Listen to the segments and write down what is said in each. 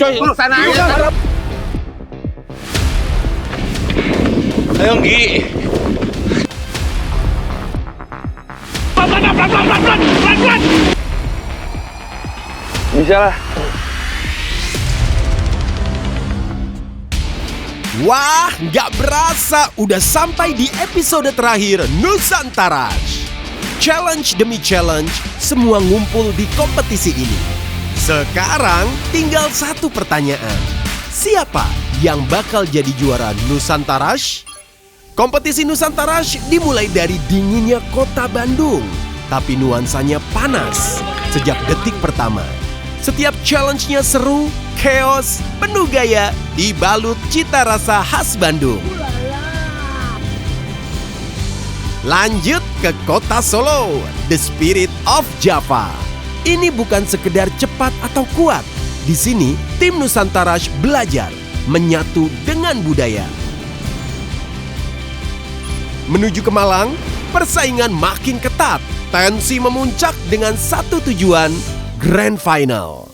coy. Sana aja. Ayo, Gi. Pelan. Bisa lah. Wah, nggak berasa udah sampai di episode terakhir Nusantarash. Challenge demi challenge, semua ngumpul di kompetisi ini. Sekarang tinggal satu pertanyaan. Siapa yang bakal jadi juara Nusantarash? Kompetisi Nusantarash dimulai dari dinginnya kota Bandung, tapi nuansanya panas sejak detik pertama. Setiap challenge-nya seru, chaos, penuh gaya, dibalut cita rasa khas Bandung. Lanjut ke kota Solo, the spirit of Java. Ini bukan sekedar cepat atau kuat. Di sini, tim Nusantarash belajar menyatu dengan budaya. Menuju ke Malang, persaingan makin ketat. Tensi memuncak dengan satu tujuan, Grand Final.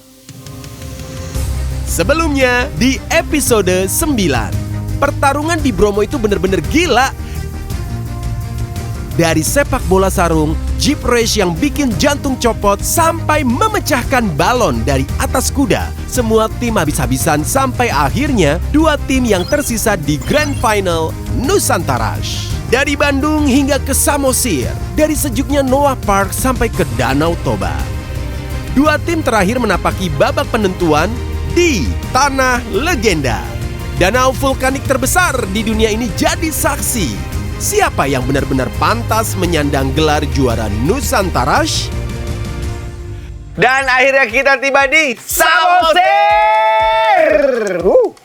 Sebelumnya, di episode 9, pertarungan di Bromo itu bener-bener gila. Dari sepak bola sarung, jeep race yang bikin jantung copot, sampai memecahkan balon dari atas kuda. Semua tim habis-habisan sampai akhirnya dua tim yang tersisa di Grand Final Nusantarash. Dari Bandung hingga ke Samosir, dari sejuknya Noah Park sampai ke Danau Toba. Dua tim terakhir menapaki babak penentuan di Tanah Legenda. Danau vulkanik terbesar di dunia ini jadi saksi. Siapa yang benar-benar pantas menyandang gelar juara Nusantarash? Dan akhirnya kita tiba di Samosir.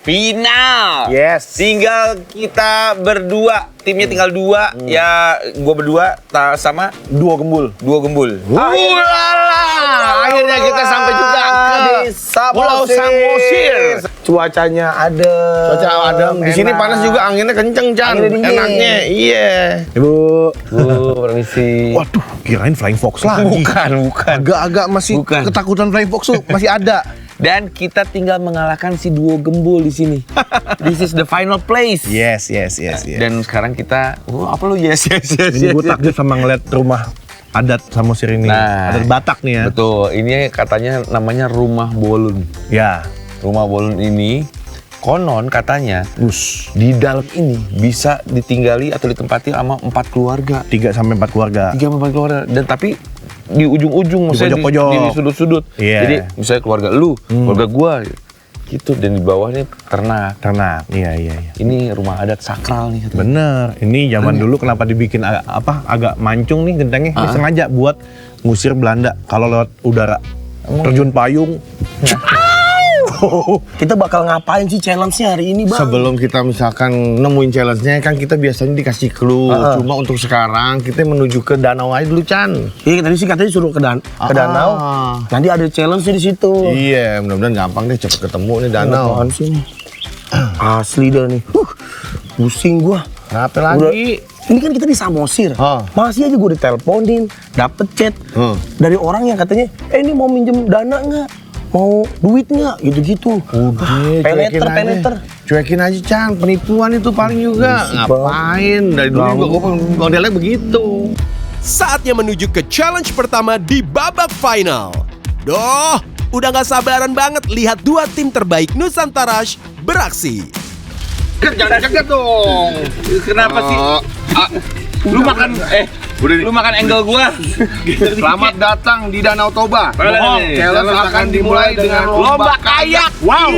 Final. Yes. Tinggal kita berdua. Timnya tinggal dua. Ya, gue berdua sama Dua gembul. Akhirnya kita sampai juga ke Pulau Samosir. Cuacanya adem. Cuaca adem. Di sini enak. panas juga, anginnya kenceng, Chan. Anginnya dingin. Enaknya, iya. Ibu. Permisi. Waduh, kirain Flying Fox lagi. Bukan. Agak-agak masih Bukan. ketakutan Flying Fox tuh masih ada. Dan kita tinggal mengalahkan si duo gembul di sini. This is the final place. Yes. Dan sekarang kita, apa lu yes. Ini gue takjub sama ngeliat rumah adat Samosir ini. Nah. Adat Batak nih ya. Betul, ini katanya namanya Rumah Bolun. Ya. Rumah Bolun ini konon katanya Us. di dalam ini bisa ditinggali atau ditempati sama 4 keluarga. 3 sampai 4 keluarga. 3 sampai 4 keluarga. Dan tapi di ujung-ujung, maksudnya pojok-pojok. di sudut-sudut. Iya. Jadi misalnya keluarga lu, keluarga gua gitu. Dan di bawahnya ternak. Iya. Ini rumah adat sakral nih katanya. Bener. Ini zaman dulu kenapa dibikin agak mancung nih gentengnya. Ini sengaja buat ngusir Belanda kalau lewat udara. Terjun payung. Kita bakal ngapain sih challenge-nya hari ini, Bang? Sebelum kita misalkan nemuin challenge-nya kan kita biasanya dikasih clue. Cuma untuk sekarang kita menuju ke danau aja dulu, Chan. Iya, tadi sih katanya suruh ke danau. Nanti ada challenge-nya di situ. Iya, mudah-mudahan gampang deh, cepet ketemu nih danau. Apaan sih nih? Asli dah nih. Pusing gua. Kenapa lagi? Ini kan kita di Samosir. Masih aja gua diteleponin, dapet chat dari orang yang katanya, ini mau minjem dana nggak? Mau duit nggak? Gitu-gitu. Udah, peneter. Cuekin aja, Chan. Penipuan itu paling juga. Ngapain? Dari dulu juga gue modelnya begitu. Saatnya menuju ke challenge pertama di babak final. Duh, udah gak sabaran banget lihat dua tim terbaik Nusantarash beraksi. Jangan kaget dong. Kenapa sih? Lu makan lu makan angle gua. Selamat datang di Danau Toba. Challenge akan dimulai dengan lomba kayak. Wow.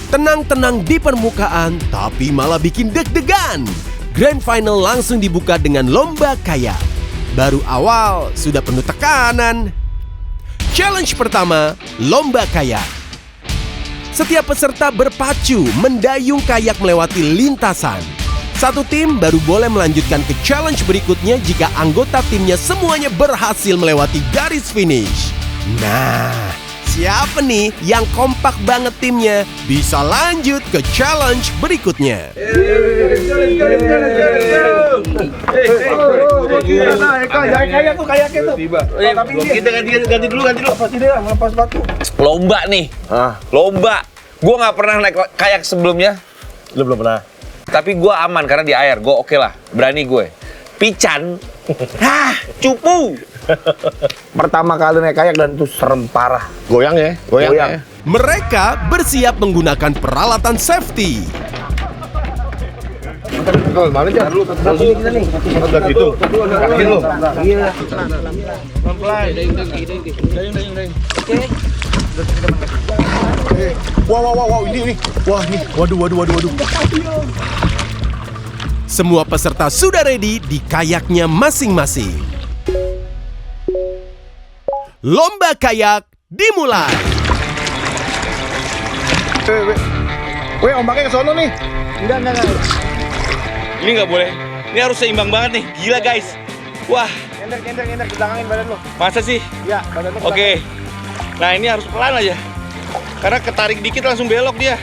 Tenang-tenang di permukaan, tapi malah bikin deg-degan. Grand Final langsung dibuka dengan lomba kayak. Baru awal sudah penuh tekanan. Challenge pertama, lomba kayak. Setiap peserta berpacu mendayung kayak melewati lintasan. Satu tim baru boleh melanjutkan ke challenge berikutnya jika anggota timnya semuanya berhasil melewati garis finish. Nah, siapa nih yang kompak banget timnya bisa lanjut ke challenge berikutnya. Kita ganti dulu. Lepas batu. Lomba nih. Lomba Gue nggak pernah naik kayak sebelumnya. Lu belum pernah? Tapi gue aman karena di air. Gue oke lah. Berani gue. Pican. Cupu. Pertama kali naik kayak dan itu serem parah. Goyang ya, goyang. Ya. Mereka bersiap menggunakan peralatan safety. Mana aja? Kita nih. Udah gitu. Kaki lu. Iya. Wow, ini. Wah, nih. Waduh. Semua peserta sudah ready di kayaknya masing-masing. Lomba kayak dimulai. Weh, ombaknya ke sono nih. Enggak. Ini nggak boleh. Ini harus seimbang banget nih. Gila guys. Wah. Nyender, belakangin badan lu. Masa sih? Iya, badan lu. Oke. Nah ini harus pelan aja. Karena ketarik dikit langsung belok dia.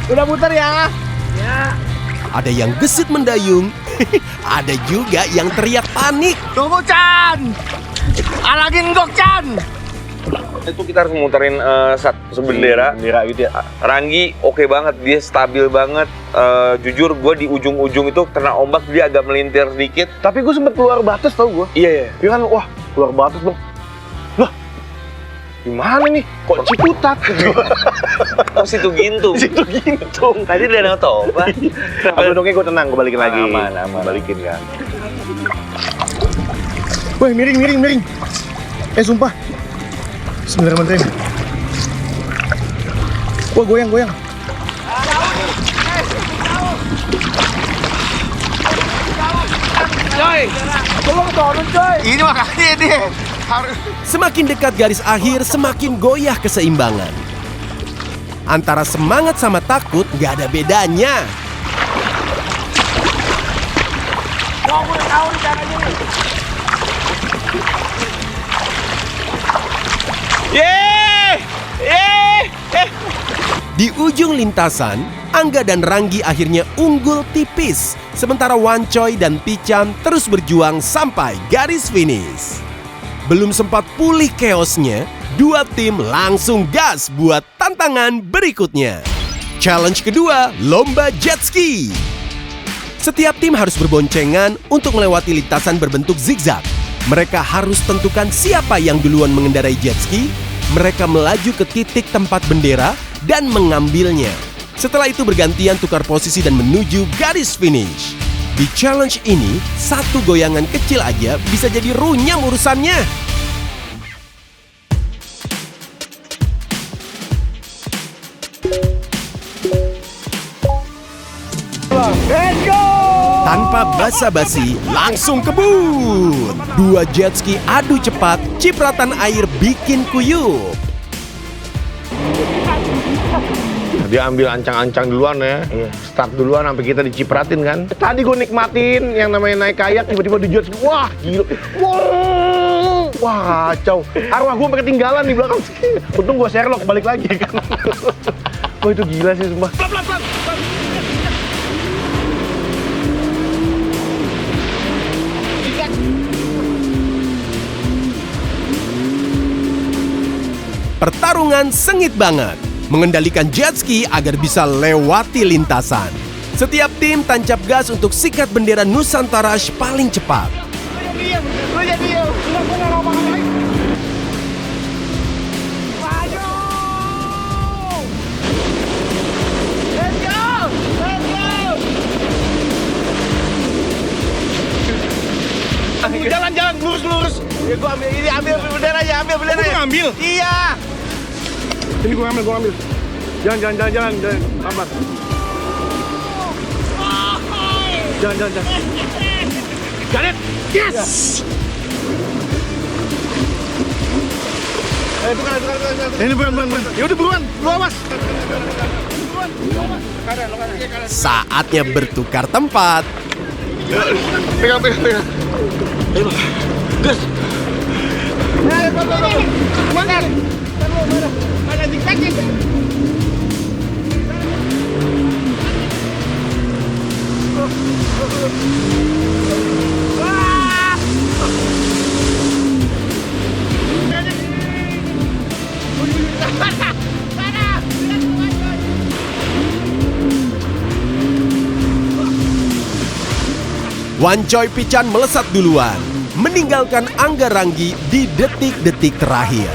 Udah putar ya. Ada yang gesit mendayung, ada juga yang teriak panik. Tunggu Chan. Alagin Gok Chan. Itu kita harus muterin sebendera. Bendera gitu ya. Ranggi oke banget, dia stabil banget. Jujur gue di ujung-ujung itu kena ombak dia agak melintir sedikit. Tapi gue sempet keluar batas tau gue. Iya. Dia kan wah keluar batas dong. Lah gimana nih? Kok Ciputat? Oh situ gintung. Situ gintung. Tadi Danau Toba. Apa dongnya gue tenang, gue balikin lagi. Aman. Balikin kan. Weh, miring. Sumpah. Sebenarnya. Wah, goyang. Ini makanya dia. Semakin dekat garis akhir, semakin goyah keseimbangan. Antara semangat sama takut gak ada bedanya. Di ujung lintasan, Angga dan Ranggi akhirnya unggul tipis, sementara Wancoy dan Picham terus berjuang sampai garis finish. Belum sempat pulih chaosnya, dua tim langsung gas buat tantangan berikutnya. Challenge kedua, lomba jet ski. Setiap tim harus berboncengan untuk melewati lintasan berbentuk zigzag. Mereka harus tentukan siapa yang duluan mengendarai jet ski. Mereka melaju ke titik tempat bendera dan mengambilnya. Setelah itu bergantian tukar posisi dan menuju garis finish. Di challenge ini, satu goyangan kecil aja bisa jadi runyam urusannya. Tanpa basa-basi, langsung kebun. Dua jet ski adu cepat, cipratan air bikin kuyup. Dia ambil ancang-ancang duluan ya. Start duluan sampai kita dicipratin kan. Tadi gue nikmatin yang namanya naik kayak, tiba-tiba di jet ski. Wah, gila. Wah, kacau. Arwah gue sampai ketinggalan di belakang. Untung gue Sherlock balik lagi kan. Wah, itu gila sih sumpah. Pertarungan sengit banget, mengendalikan jet ski agar bisa lewati lintasan. Setiap tim tancap gas untuk sikat bendera Nusantara paling cepat. Jalan lurus. Ya gua ambil ini, ambil benderanya, ambil benderanya. Gua ngambil? Iya. Ini gue ambil. Jalan. Sabar. Jalan. Jalan. Yes! Bukan. Ini bukan. Ya udah buruan, lu awas. Saatnya bertukar tempat. Pegang. Ayo, gas. Mana zigzagnya? Wan Choi Pichan melesat duluan, meninggalkan Angga Ranggi di detik-detik terakhir.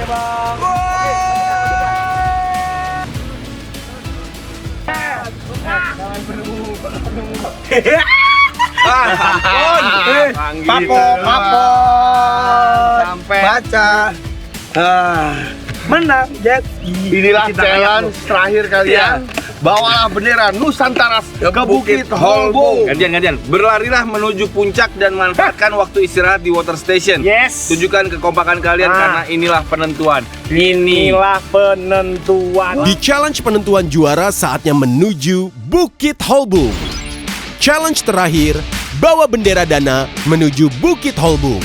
Sampai baca. Menang Jet. Inilah challenge terakhir kalian. Bawalah bendera Nusantara ke Bukit Holbung. Gantian. Berlarilah menuju puncak dan manfaatkan waktu istirahat di water station. Yes. Tunjukkan kekompakan kalian karena inilah penentuan. Inilah penentuan. Di challenge penentuan juara saatnya menuju Bukit Holbung. Challenge terakhir, bawa bendera Dana menuju Bukit Holbung.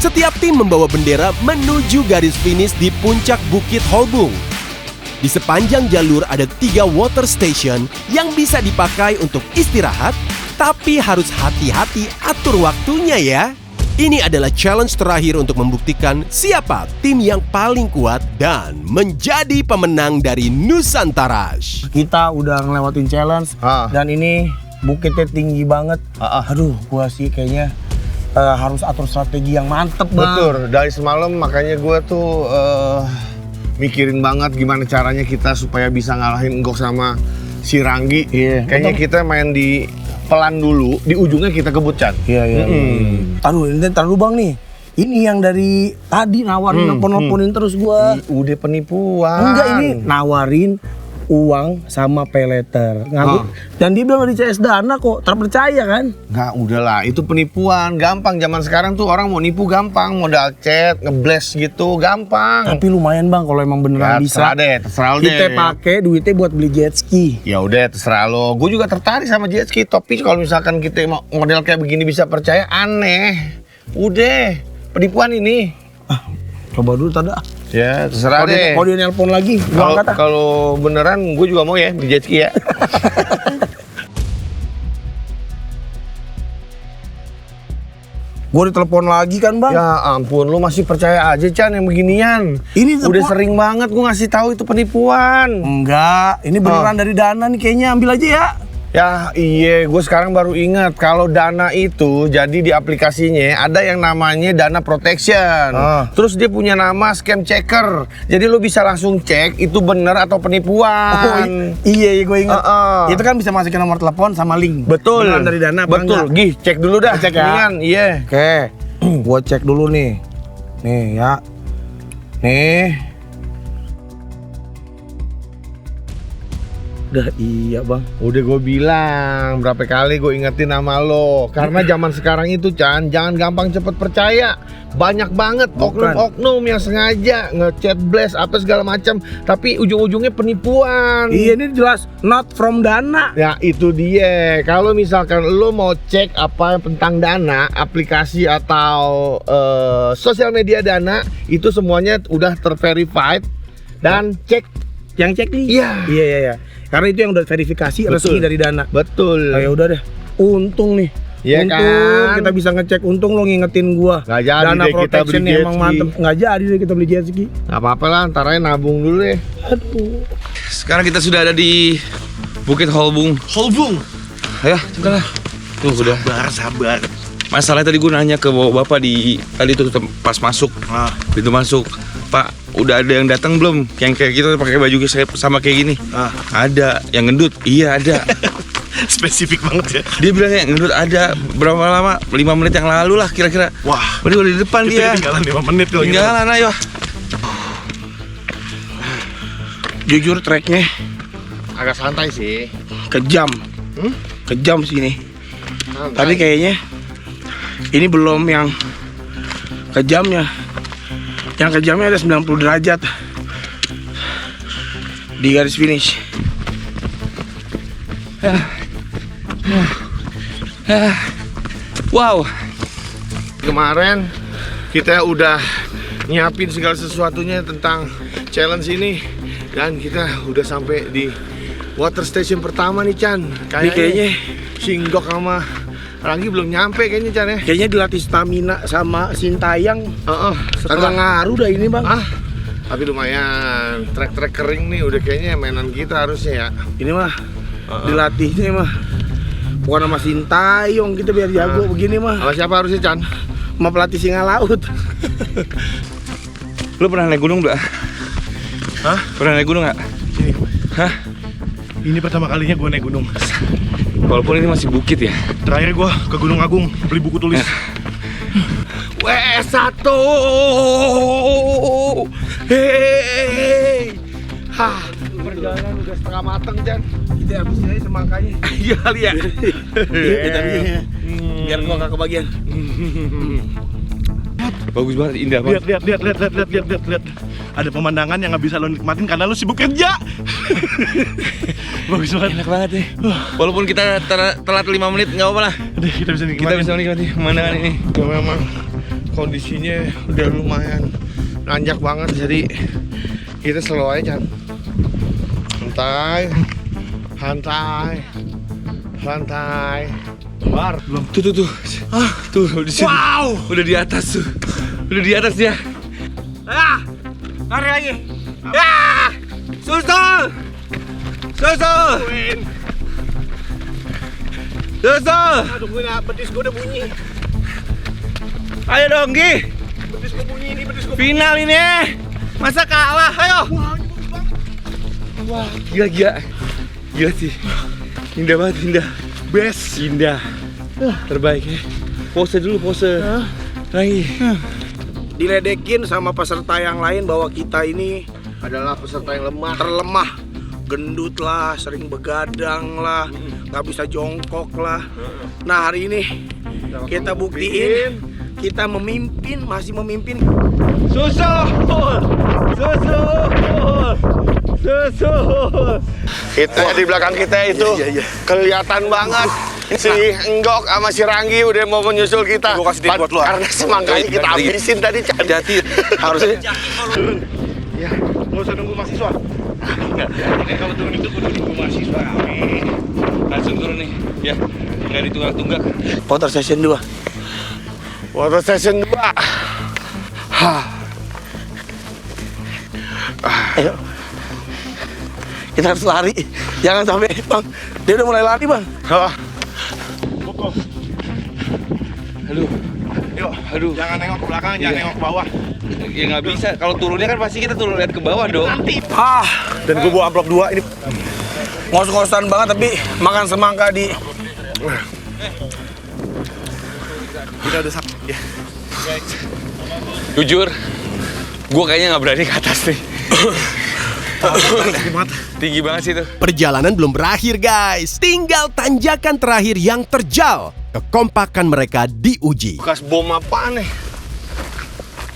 Setiap tim membawa bendera menuju garis finish di puncak Bukit Holbung. Di sepanjang jalur ada 3 water station yang bisa dipakai untuk istirahat, tapi harus hati-hati atur waktunya ya. Ini adalah challenge terakhir untuk membuktikan siapa tim yang paling kuat dan menjadi pemenang dari Nusantara. Kita udah ngelewatin challenge dan ini bukitnya tinggi banget. Aduh, gua sih kayaknya harus atur strategi yang mantep, Bang. Betul, dari semalam makanya gue tuh mikirin banget gimana caranya kita supaya bisa ngalahin Enggok sama si Ranggi. Kayaknya kita main di pelan dulu, di ujungnya kita kebut, Chan. Iya. Aduh, ini ntar dulu Bang nih. Ini yang dari tadi nawarin nelpon-nelponin terus gua. Udah penipuan. Enggak, ini nawarin uang sama pay letter. Dan dia bilang di CS Dana kok, terpercaya kan? Nggak, udahlah, itu penipuan. Gampang, zaman sekarang tuh orang mau nipu gampang. Modal chat, ngeblast gitu, gampang. Tapi lumayan Bang kalau emang beneran bisa. Terserah deh. Kita pakai duitnya buat beli jet ski. Ya udah, terserah lo. Gue juga tertarik sama jet ski. Tapi kalau misalkan kita model kayak begini bisa percaya, aneh. Udah, penipuan ini. Coba dulu tada. Ya, terserah deh. Kalau dia nelpon lagi, gua angkat. Kalau beneran, gue juga mau ya di jet ski ya. Gue ditelepon lagi kan Bang. Ya ampun, lu masih percaya aja Chan yang beginian. Ini udah sering banget gue ngasih tahu itu penipuan. Enggak, ini beneran dari Dana nih kayaknya, ambil aja ya. Ya iya, gue sekarang baru ingat kalau Dana itu jadi di aplikasinya ada yang namanya Dana Protection. Terus dia punya nama Scam Checker. Jadi lu bisa langsung cek itu bener atau penipuan. Iya, gue ingat. Itu kan bisa masukin nomor telepon sama link. Betul. Beneran dari Dana apa betul. enggak? Gih, cek dulu dah. Cek ya. Iya. Oke, gue cek dulu nih. Nih ya. Nih. Udah iya Bang. Udah gue bilang berapa kali gue ingetin nama lo. Karena zaman sekarang itu Chan, jangan gampang cepet percaya. Banyak banget oknum-oknum yang sengaja ngechat blast apa segala macam, tapi ujung-ujungnya penipuan. Iya, ini jelas not from Dana. Ya itu dia. Kalau misalkan lo mau cek apa tentang Dana, aplikasi atau sosial media Dana, itu semuanya udah terverified dan cek. Yang cek nih? Iya. Karena itu yang udah verifikasi resmi dari Dana. Betul. Ya udah deh. Untung nih. Iya untung kan? kita bisa ngecek. Untung lo ngingetin gua. Nggak jadi Dana deh kita beli Protection jet emang ski. mantep. Nggak jadi deh kita beli jet ski. Nggak apa-apa lah, ntar aja nabung dulu deh. Aduh. Sekarang kita sudah ada di Bukit Holbung. Ayo, cepet lah. Tuh udah. Sabar. Masalahnya tadi gue nanya ke bapak di tadi tuh pas masuk, pintu masuk. Pak, udah ada yang datang belum? Yang kayak kita pakai baju sama kayak gini? Ada. Yang gendut? Iya ada. Spesifik banget ya. Dia bilang yang gendut ada. Berapa lama? 5 menit yang lalu lah kira-kira. Wah, udah di depan dia. Ketinggalan 5 menit kalau gitu. Tinggalan ayo. Jujur treknya Agak santai sih. Kejam. Kejam sih ini. Tapi kayaknya ini belum yang kejamnya. Yang kejamnya ada 90 derajat di garis finish. Wow. Kemarin kita udah nyiapin segala sesuatunya tentang challenge ini dan kita udah sampai di water station pertama nih Chan. Kayaknya si Enggok sama Ranggi belum nyampe kayaknya Chan ya. Kayaknya dilatih stamina sama Sintayang. Kagak Setelah ngaruh dah ini Bang. tapi lumayan trek-trek kering nih udah kayaknya mainan kita harusnya ya. Ini mah dilatihnya mah Bukan sama Sintayong kita biar jago begini mah. Sama siapa harusnya, Chan? Sama pelatih singa laut. Lu pernah naik gunung nggak? Hah? Pernah naik gunung nggak? Hah? Ini pertama kalinya gue naik gunung. Walaupun ini masih bukit ya. Terakhir gue ke Gunung Agung beli buku tulis. W1. Hei. Hah, Perjalanan udah setengah mateng, Chan. kita habisin aja semangkanya. Iya kali ya. Iya, kita habisin ya. Biar gua nggak kebagian. Bagus banget, indah banget. Lihat. Ada pemandangan yang nggak bisa lo nikmatin karena lo sibuk kerja. Bagus banget. Enak banget nih. Walaupun kita telat 5 menit nggak apa-apa lah. Udah, kita bisa nikmatin. Kita bisa menikmati pemandangan ini. Ya, memang kondisinya udah lumayan nanjak banget, jadi kita slow aja, Chan. Santai. Bar, belum. Tuh. Tuh di sini. Wow. Udah di atas tuh. Udah di atas dia. Lari lagi. Ya! Susul! Aduh, betis gua udah bunyi. Ayo dong, Gi. Betis gua bunyi ini, betis gua. Final ini. Masa kalah? Ayo. Wah, gila. Gila sih. Indah banget, indah. Best. Indah. Terbaik ya. Pose dulu, pose. Lagi. Diledekin sama peserta yang lain bahwa kita ini Adalah peserta yang lemah. terlemah, gendut lah, sering begadang lah, nggak bisa jongkok lah. Nah, hari ini kita buktiin kita memimpin, masih memimpin. Kita di belakang kita itu kelihatan banget si Enggok sama si Ranggi udah mau menyusul kita. Gua kasih tip buat lu. Karena semangkanya kita habisin tadi. Hati-hati. Harusnya. Ya, nggak usah nunggu mahasiswa. Kalau turun itu kudu nunggu mahasiswa. Langsung turun nih. Ya, nggak ditunggak-tunggak. Foto session 2. Water session 2. Ayo. Kita harus lari. Jangan sampai, Bang. Dia udah mulai lari, Bang. Aduh. Jangan nengok ke belakang, jangan nengok ke bawah. Ya nggak bisa. Kalau turunnya kan pasti kita turun lihat ke bawah dong. Dan gue bawa amplop 2 ini. Ngos-ngosan banget tapi makan semangka di. Kita udah sampai. Ya. Jujur, gue kayaknya nggak berani ke atas nih. Tinggi banget sih itu. Perjalanan belum berakhir guys, tinggal tanjakan terakhir yang terjal. Kekompakan mereka diuji. Bekas bom apa nih?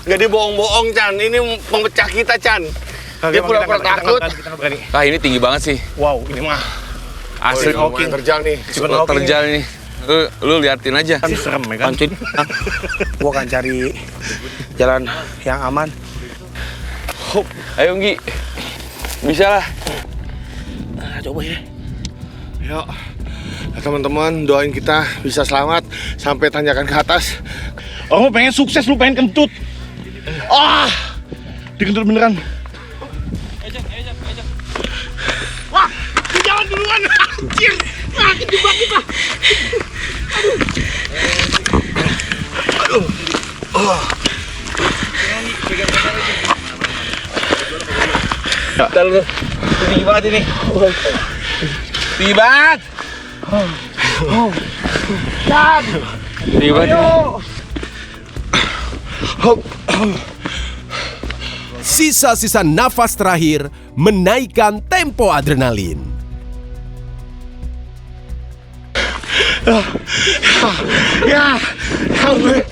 Gak dibohong-bohong, Chan. Ini memecah kita, Chan. Dia pura-pura takut. Kita nggak berani. Ah ini tinggi banget sih. Wow, ini mah. Asli Lumayan terjal nih. terjal nih. Lu liatin aja. Kan serem ya kan? Pancin. Gua akan cari jalan yang aman. Ayo Nggi. Bisa lah. Nah, coba ya. Yuk. Nah, teman-teman, doain kita bisa selamat sampai tanjakan ke atas. Oh, lu pengen sukses, lu pengen kentut. Dikentut beneran. Wah, jalan duluan. Anjir. Kejebak kita. Bentar lu. Tinggi banget ini. Tinggi banget. Tinggi banget ini. Sisa-sisa nafas terakhir menaikkan tempo adrenalin. Ya, sampai.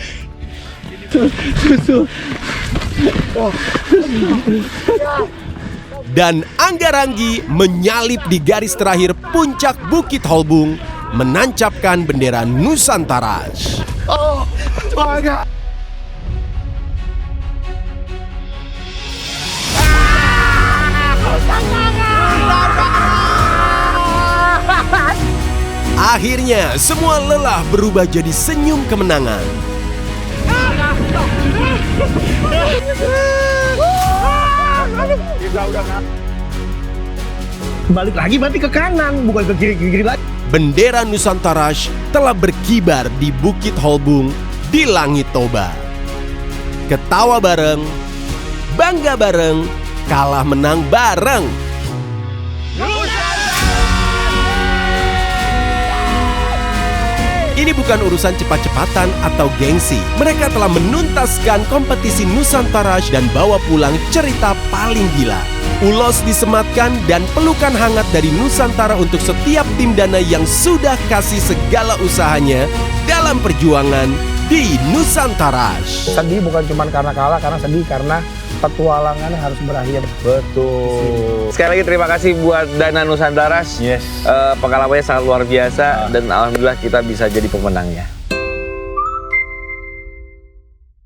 Dan Angga Ranggi menyalip di garis terakhir puncak Bukit Holbung, menancapkan bendera Nusantara. Oh, agak. Akhirnya semua lelah berubah jadi senyum kemenangan. balik lagi berarti ke kanan, bukan ke kiri lagi. Bendera Nusantara telah berkibar di Bukit Holbung di Langit Toba. Ketawa bareng, bangga bareng, kalah menang bareng. Ini bukan urusan cepat-cepatan atau gengsi. Mereka telah menuntaskan kompetisi Nusantara dan bawa pulang cerita paling gila. Ulos disematkan dan pelukan hangat dari Nusantara untuk setiap tim dana yang sudah kasih segala usahanya dalam perjuangan di Nusantara. Sedih bukan cuma karena kalah, karena sedih karena petualangannya harus berakhir. Betul. Sekali lagi terima kasih buat Dana Nusantara. Yes. Pengalamannya sangat luar biasa dan alhamdulillah kita bisa jadi pemenangnya.